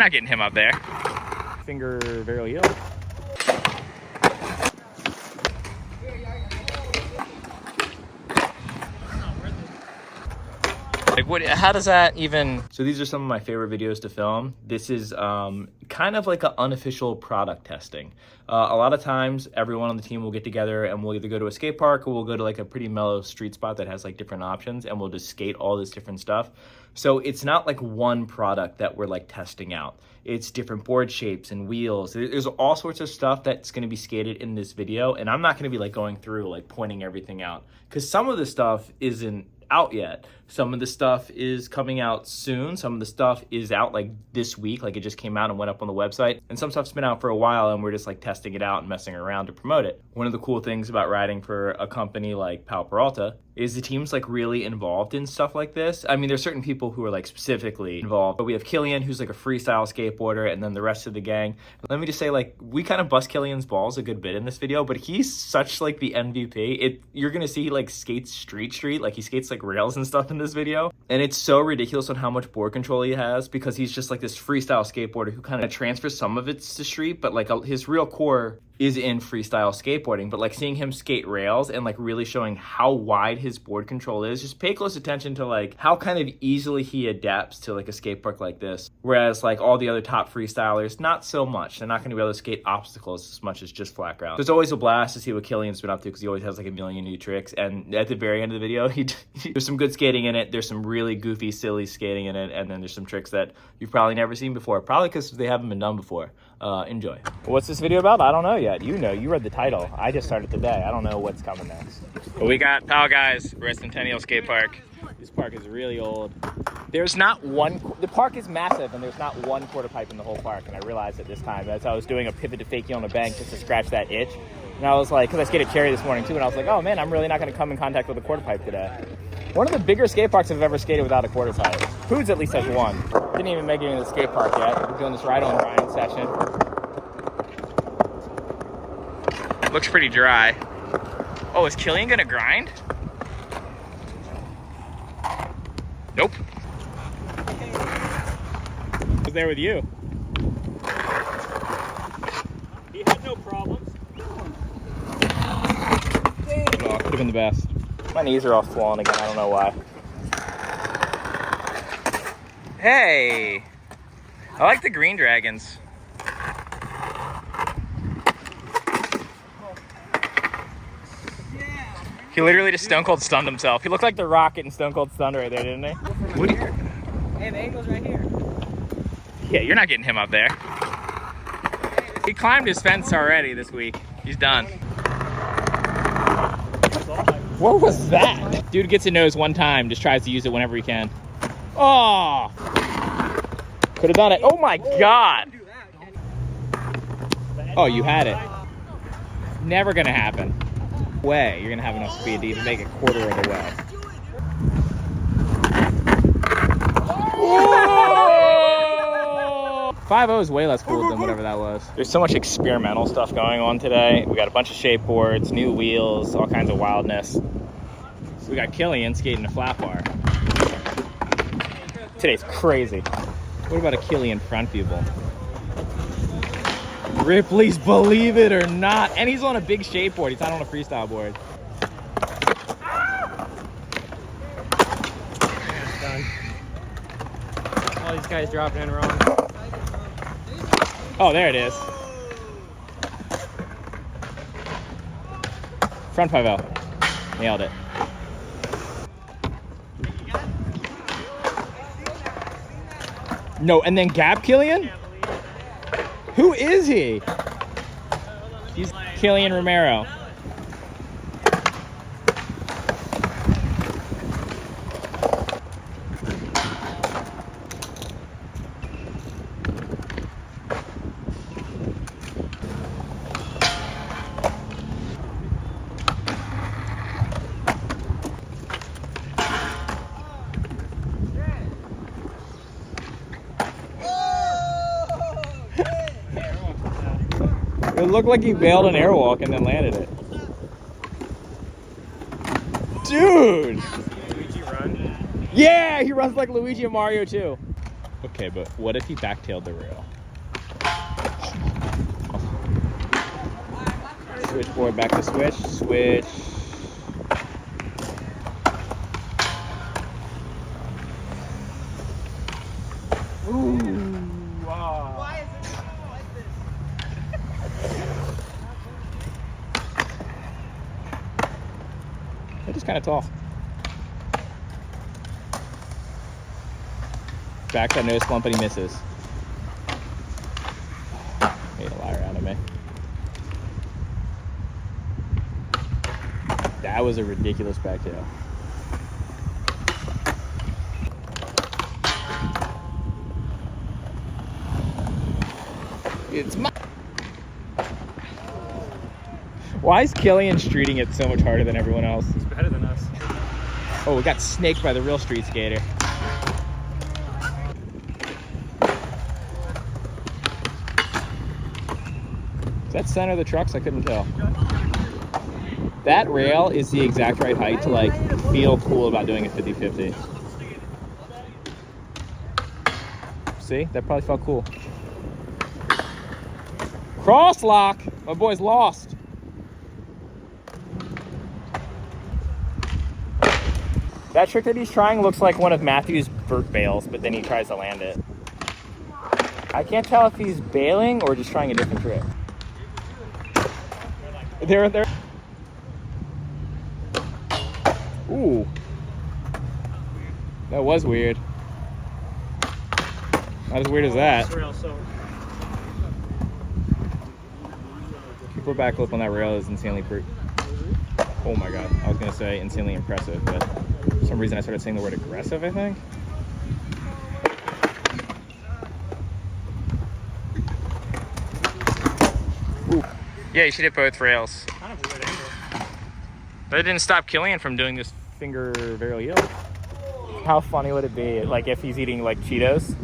Not getting him up there. Finger barely healed. Like what, how does that even... So these are some of my favorite videos to film. This is kind of like an unofficial product testing. A lot of times everyone on the team will get together and we'll either go to a skate park or we'll go to like a pretty mellow street spot that has like different options and we'll just skate all this different stuff. So it's not like one product that we're like testing out. It's different board shapes and wheels. There's all sorts of stuff that's going to be skated in this video. And I'm not going to be like going through like pointing everything out because some of the stuff isn't out yet. Some of the stuff is coming out soon. Some of the stuff is out like this week, like it just came out and went up on the website. And some stuff's been out for a while and we're just like testing it out and messing around to promote it. One of the cool things about riding for a company like Pal Peralta is the team's like really involved in stuff like this. I mean, there's certain people who are like specifically involved, but we have Killian, who's like a freestyle skateboarder, and then the rest of the gang. Let me just say, like, we kind of bust Killian's balls a good bit in this video, but he's such like the MVP. You're gonna see he like skates street, like he skates like rails and stuff in this video. And it's so ridiculous on how much board control he has because he's just like this freestyle skateboarder who kind of transfers some of it to street, but like his real core is in freestyle skateboarding. But like seeing him skate rails and like really showing how wide his board control is, just pay close attention to like how kind of easily he adapts to like a skate park like this. Whereas like all the other top freestylers, not so much. They're not going to be able to skate obstacles as much as just flat ground. So it's always a blast to see what Killian's been up to because he always has like a million new tricks. And at the very end of the video, there's some good skating in it. There's some really goofy, silly skating in it. And then there's some tricks that you've probably never seen before, probably because they haven't been done before. Enjoy. What's this video about? I don't know yet. You know, you read the title. I just started today. I don't know what's coming next. But we got Pal guys. We're at Centennial Skate Park. This park is really old. There's not one, the park is massive and there's not one quarter pipe in the whole park. And I realized it this time as I was doing a pivot to fakie on a bank just to scratch that itch. And I was like, because I skated Cherry this morning too, and I was like, oh man, I'm really not going to come in contact with a quarter pipe today. One of the bigger skate parks I've ever skated without a quarter pipe. Poods at least has one. Didn't even make it into the skate park yet. We're doing this ride on grind session. Looks pretty dry. Oh, is Killian gonna grind? Nope. I was there with you. He had no problems. Oh, could have been the best. My knees are all swollen again, I don't know why. Hey! I like the green dragons. He literally just Stone Cold stunned himself. He looked like the Rocket in Stone Cold Stunned right there, didn't he? What do you... Hey, the angle's right here. Yeah, you're not getting him up there. He climbed his fence already this week. He's done. What was that? Dude gets a nose one time, just tries to use it whenever he can. Oh! Could have done it. Oh my God! Oh, you had it. Never gonna happen. Way you're gonna have enough speed to even make a quarter of the way. Whoa! 5.0 is way less cool than whatever that was. There's so much experimental stuff going on today. We got a bunch of shape boards, new wheels, all kinds of wildness. We got Killian skating a flat bar. Today's crazy. What about a Killian front bugle? Ripley's Believe It or Not. And he's on a big shape board. He's not on a freestyle board. Done. All these guys dropping in wrong. Oh, there it is. Front 5.0. Nailed it. No, and then gap Killian? Who is he? He's Killian Romero. It looked like he bailed an airwalk and then landed it. Dude! Luigi run. Yeah, he runs like Luigi and Mario too. Okay, but what if he backtailed the rail? Switchboard back to switch, switch. Ooh, wow. Why is it like this? It is kind of tall. Backside nose slump, but he misses. Made a liar out of me. That was a ridiculous backtail. It's my. Why is Killian streeting it so much harder than everyone else? He's better than us. Oh, we got snaked by the real street skater. Is that center of the trucks? I couldn't tell. That rail is the exact right height to like feel cool about doing a 50-50. See, that probably felt cool. Cross lock. My boy's lost. That trick that he's trying looks like one of Matthew's vert bails, but then he tries to land it. I can't tell if he's bailing or just trying a different trick. There. Ooh. That was weird. Not as weird as that. Cooper backflip on that rail is insanely oh my god. I was gonna say insanely impressive, but for some reason I started saying the word aggressive, I think. Ooh. Yeah, you should hit both rails. Kind of a weird angle. But it didn't stop Killian from doing this finger varial yield. How funny would it be, like, if he's eating, like, Cheetos,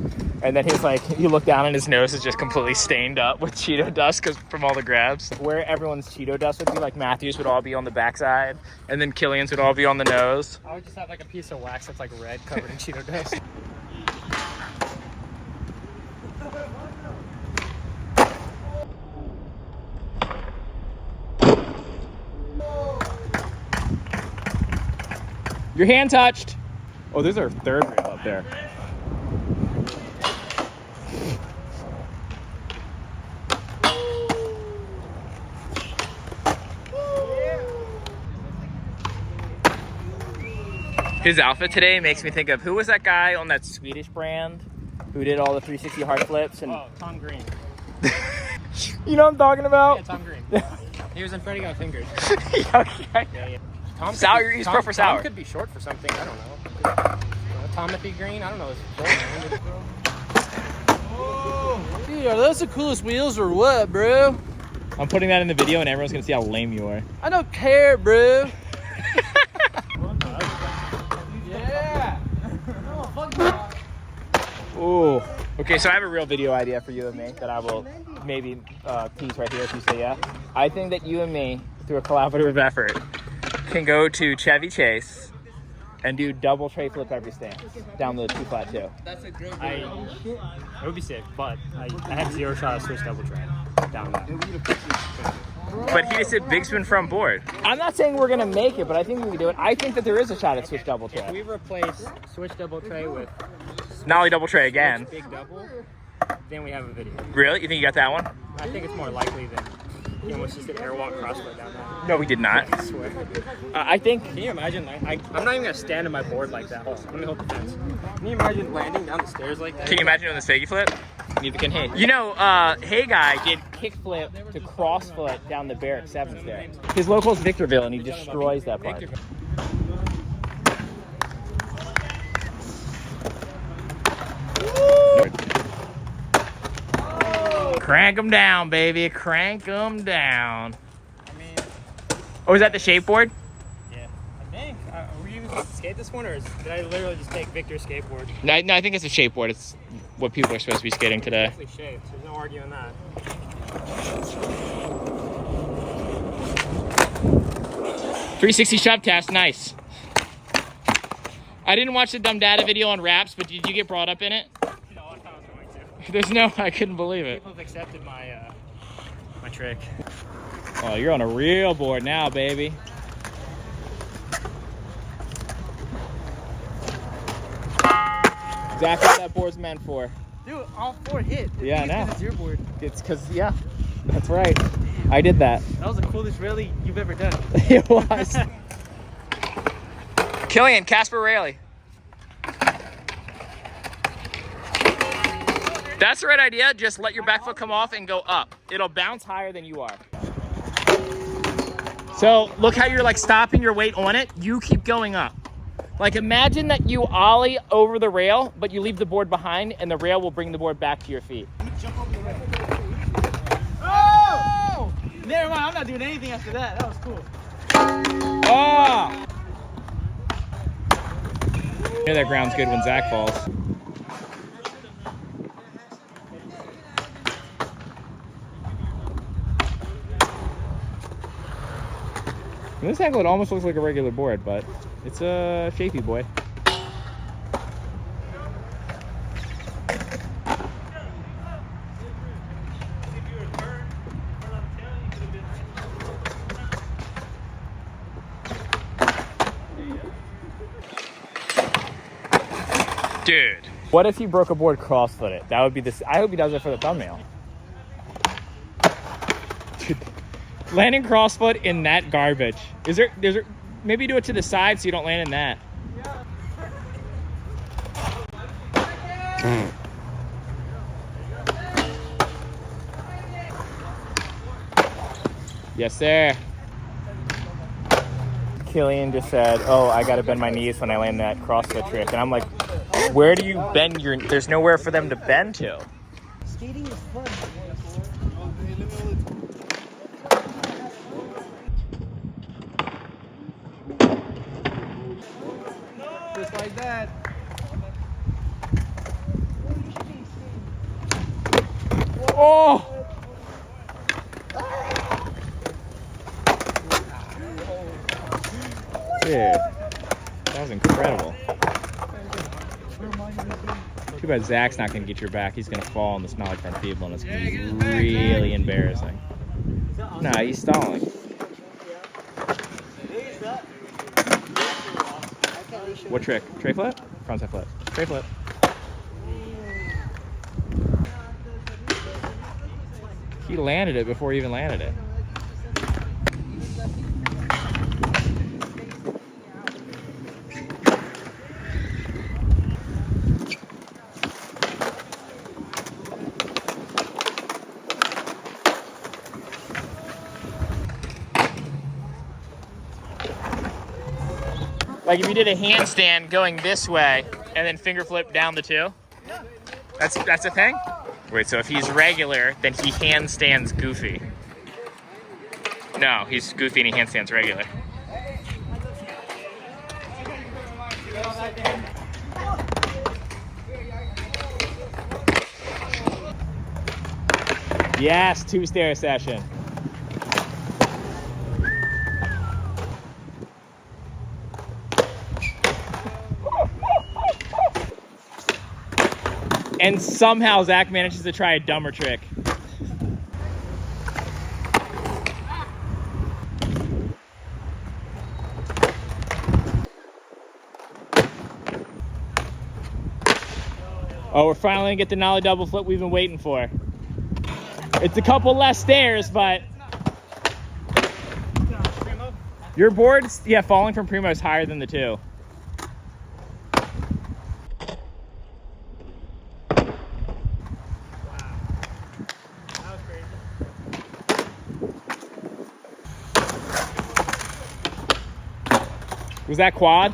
and then he's like, you look down and his nose is just completely stained up with Cheeto dust because from all the grabs. Where everyone's Cheeto dust would be, like, Matthew's would all be on the backside, and then Killian's would all be on the nose. I would just have, like, a piece of wax that's, like, red covered in Cheeto dust. Your hand touched. Oh, there's our third rail up there. His outfit today makes me think of, who was that guy on that Swedish brand who did all the 360 hard flips? And Oh, Tom Green. you know what I'm talking about? Yeah, Tom Green. He was in Freddy Got Fingered. Okay. Yeah. Tom Sour, he's pro for sour. Tom could be short for something, I don't know. Timothy Green, I don't know his full name. Dude, are those the coolest wheels or what, bro? I'm putting that in the video and everyone's gonna see how lame you are. I don't care, bro. Yeah. Oh, fuck yeah. Ooh. Okay, so I have a real video idea for you and me that I will maybe piece right here if you say yeah. I think that you and me, through a collaborative effort, can go to Chevy Chase and do double tray flip every stand down the 2-flat 2. It would be sick, but I have zero shot of switch double tray down that. But he just did big spin front board. I'm not saying we're gonna make it, but I think we can do it. I think that there is a shot at switch double tray. If we replace switch double tray with Nollie double tray again. big double, then we have a video. Really? You think you got that one? I think it's more likely than he almost just did airwalk crossfoot down that. No, we did not. I swear. I think. Can you imagine? I'm not even gonna stand on my board like that. Let me hold the fence. Can you imagine landing down the stairs like that? Can you imagine doing this faggy flip? Neither can he. You know, Hey Guy did kickflip to crossfoot down the Barrack 7th there. His local's Victorville, and he destroys that part. Crank them down, baby. Crank them down. I mean, Oh, is that the skateboard? yeah. I think. Were you going to skate this one, or did I literally just take Victor's skateboard? No, I think it's a skateboard. It's what people are supposed to be skating today. It's actually shaped. There's no arguing that. 360 shove test, nice. I didn't watch the Dumb Data video on raps, but did you get brought up in it? No, There's no, I couldn't believe it. People have accepted my my trick. Oh, you're on a real board now, baby. Exactly what that board's meant for. Dude, all 4 hit. Yeah, I know. It's your board. It's because, yeah, that's right. I did that. That was the coolest rally you've ever done. It was. Killian, Casper Rayleigh. That's the right idea. Just let your back foot come off and go up. It'll bounce higher than you are. So look how you're like stopping your weight on it. You keep going up. Like imagine that you ollie over the rail, but you leave the board behind and the rail will bring the board back to your feet. Oh! Never mind, I'm not doing anything after that. That was cool. Oh! Yeah, that ground's good when Zach falls. From this angle, it almost looks like a regular board, but it's a shapy boy. Dude. What if he broke a board cross-footed? That would be this. I hope he does it for the thumbnail. Dude, landing cross-foot in that garbage. Is there, maybe do it to the side so you don't land in that. Yes, sir. Killian just said, oh, I gotta bend my knees when I land that crossfoot trick. And I'm like, where do you bend your, there's nowhere for them to bend to. Skating is fun. Just like that. Oh! Dude, that was incredible. Too bad Zach's not going to get your back. He's going to fall on the smelly front feeble, and it's going to be really embarrassing. No, he's stalling. What trick? Tray flip? Frontside flip. Tray flip. He landed it before he even landed it. Like if you did a handstand going this way and then finger flip down the two. That's a thing? Wait, so if he's regular, then he handstands goofy. No, he's goofy and he handstands regular. Yes, 2-stair session. And somehow Zach manages to try a dumber trick. Oh, we're finally gonna get the nollie double flip we've been waiting for. It's a couple less stairs, but your board's, yeah, falling from primo is higher than the two. Was that quad?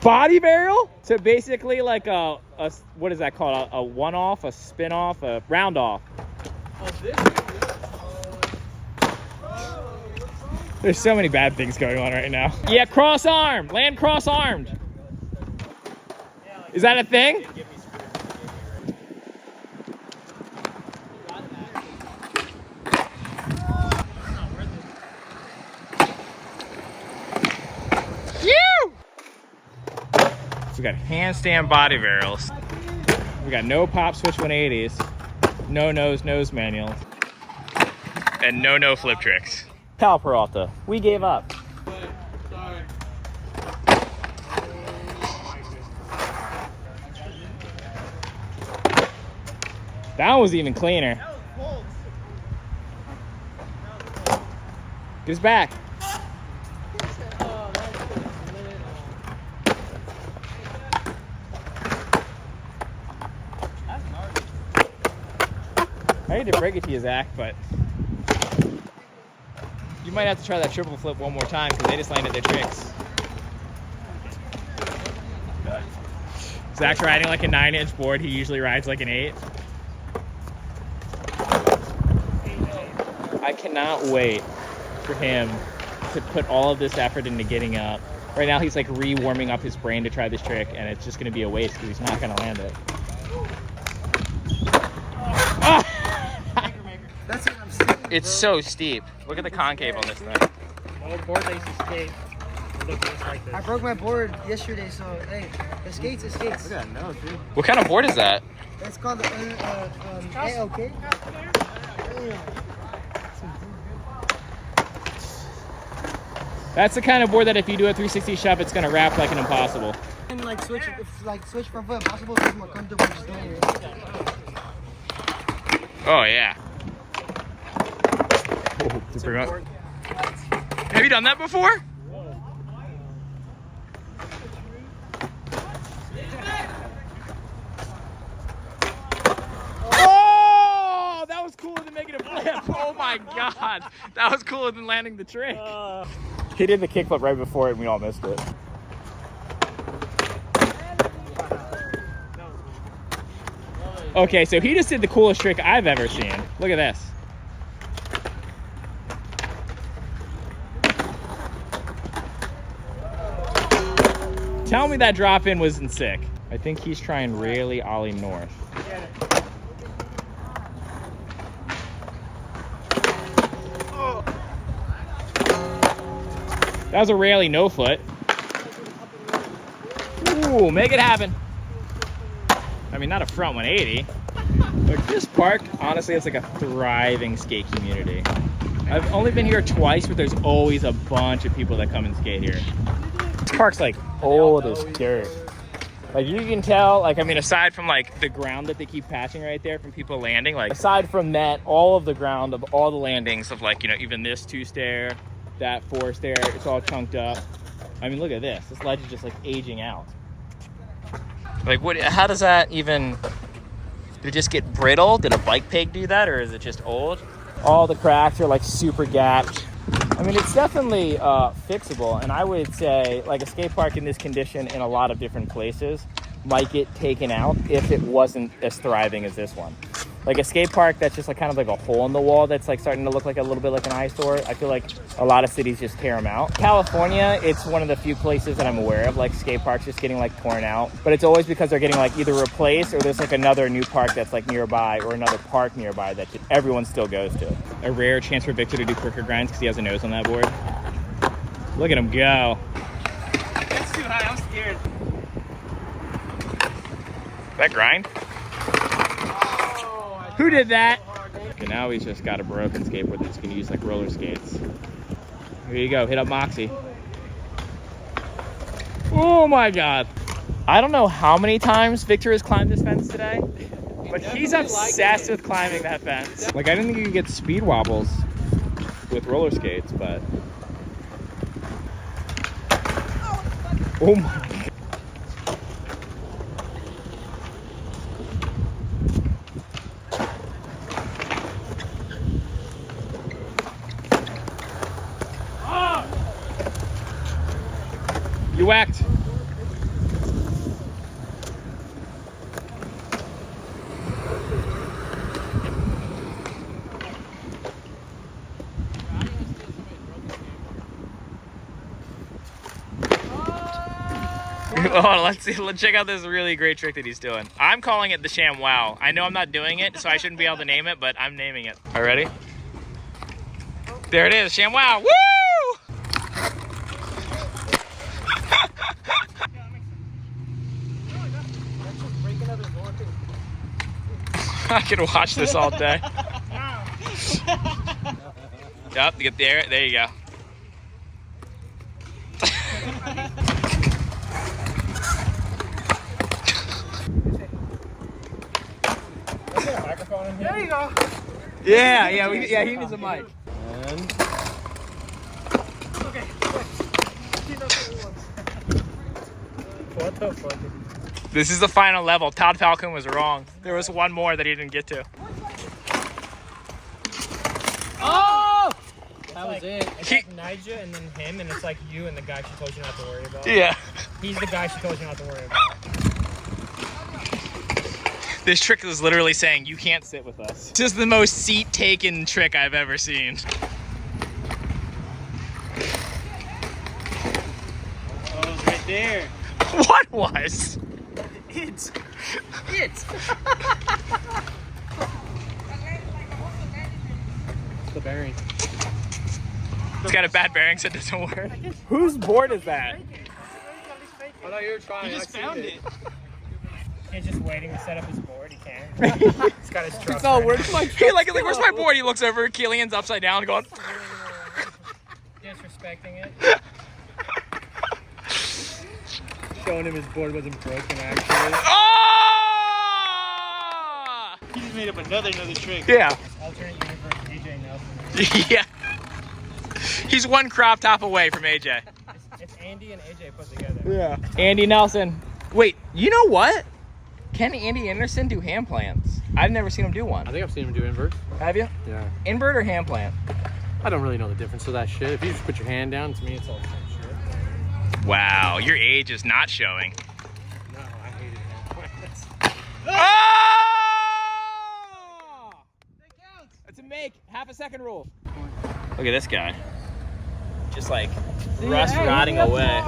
Body barrel? So basically like a what is that called? A one-off, a spin-off, a round-off. There's so many bad things going on right now. Yeah, cross-arm. Land cross-armed. Is that a thing? So we got handstand body barrels. We got no pop switch 180s, no nose manuals, and no flip tricks. Cal Peralta, we gave up. Sorry. That one was even cleaner. Get his back. I hate to break it to you, Zach, but you might have to try that triple flip one more time because they just landed their tricks. Zach's riding like a 9-inch board. He usually rides like an 8. I cannot wait for him to put all of this effort into getting up. Right now he's like re-warming up his brain to try this trick, and it's just going to be a waste because he's not going to land it. That's what I'm saying. It's so steep. Look at the concave on this thing. All board that used to skate look just like this. I broke my board yesterday, so hey, the skates is skates. Look at that nose, dude. What kind of board is that? It's called the AOK. That's the kind of board that if you do a 360 shove, it's going to wrap like an impossible. And like switch from foot impossible to more comfortable just doing it. Oh, yeah. Have you done that before? Oh, that was cooler than making a flip. Oh my God. That was cooler than landing the trick. He did the kickflip right before it and we all missed it. Okay, so he just did the coolest trick I've ever seen. Look at this. Tell me that drop in wasn't sick. I think he's trying really ollie north. That was a rally no foot. Ooh, make it happen. I mean, not a front 180. But this park, honestly, it's like a thriving skate community. I've only been here twice, but there's always a bunch of people that come and skate here. This park's like old as dirt. Like you can tell, like, I mean, aside from like the ground that they keep patching right there from people landing, like aside from that, all of the ground of all the landings of like, you know, even this 2-stair, that 4-stair, it's all chunked up. I mean, look at this. This ledge is just like aging out. Like what, how does that even, did it just get brittle? Did a bike peg do that, or is it just old? All the cracks are like super gapped. I mean, it's definitely fixable, and I would say like a skate park in this condition in a lot of different places might get taken out if it wasn't as thriving as this one. Like a skate park that's just like kind of like a hole in the wall that's like starting to look like a little bit like an eyesore. I feel like a lot of cities just tear them out. California, it's one of the few places that I'm aware of like skate parks just getting like torn out, but it's always because they're getting like either replaced or there's like another new park that's like nearby or another park nearby that everyone still goes to. A rare chance for Victor to do quicker grinds because he has a nose on that board. Look at him go. That's too high, I'm scared. That grind? Who did that? Okay, now he's just got a broken skateboard that's gonna use like roller skates. Here you go, hit up Moxie. Oh my God. I don't know how many times Victor has climbed this fence today, but he's obsessed with climbing that fence. Like I didn't think you could get speed wobbles with roller skates, but. Oh my God. You whacked. Oh, let's see. Let's check out this really great trick that he's doing. I'm calling it the Sham Wow. I know I'm not doing it, so I shouldn't be able to name it, but I'm naming it. All right, ready? There it is, Sham Wow. Woo! I could watch this all day. Yep, get there. There you go. There you go. Yeah, he needs a mic. And Okay. What the fuck? This is the final level. Todd Falcon was wrong. There was one more that he didn't get to. Oh! that was it. It's like Nigel and then him, and it's like you and the guy she told you not to worry about. Yeah. He's the guy she told you not to worry about. This trick is literally saying you can't sit with us. This is the most seat-taken trick I've ever seen. Oh, it was right there. What was? It's. The bearing. It's got a bad bearing, so it doesn't work. Whose board is that? I thought you were trying. He just found it. He's just waiting to set up his board. He can't. He's got his truck. Oh, where's my He like, where's my board? He looks over, Keelan's upside down going. Disrespecting it. Showing him his board wasn't broken, actually. Oh! He just made up another trick. Yeah. Alternate universe, AJ Nelson. Yeah. He's one crop top away from AJ. It's Andy and AJ put together. Yeah. Andy Nelson. Wait, you know what? Can Andy Anderson do hand plants? I've never seen him do one. I think I've seen him do invert. Have you? Yeah. Invert or hand plant? I don't really know the difference of that shit. If you just put your hand down, to me it's all the same shit. Wow, your age is not showing. No, I hated hand plants. Oh! That's a make. Half a second rule. Look at this guy. Just like rust rotting away.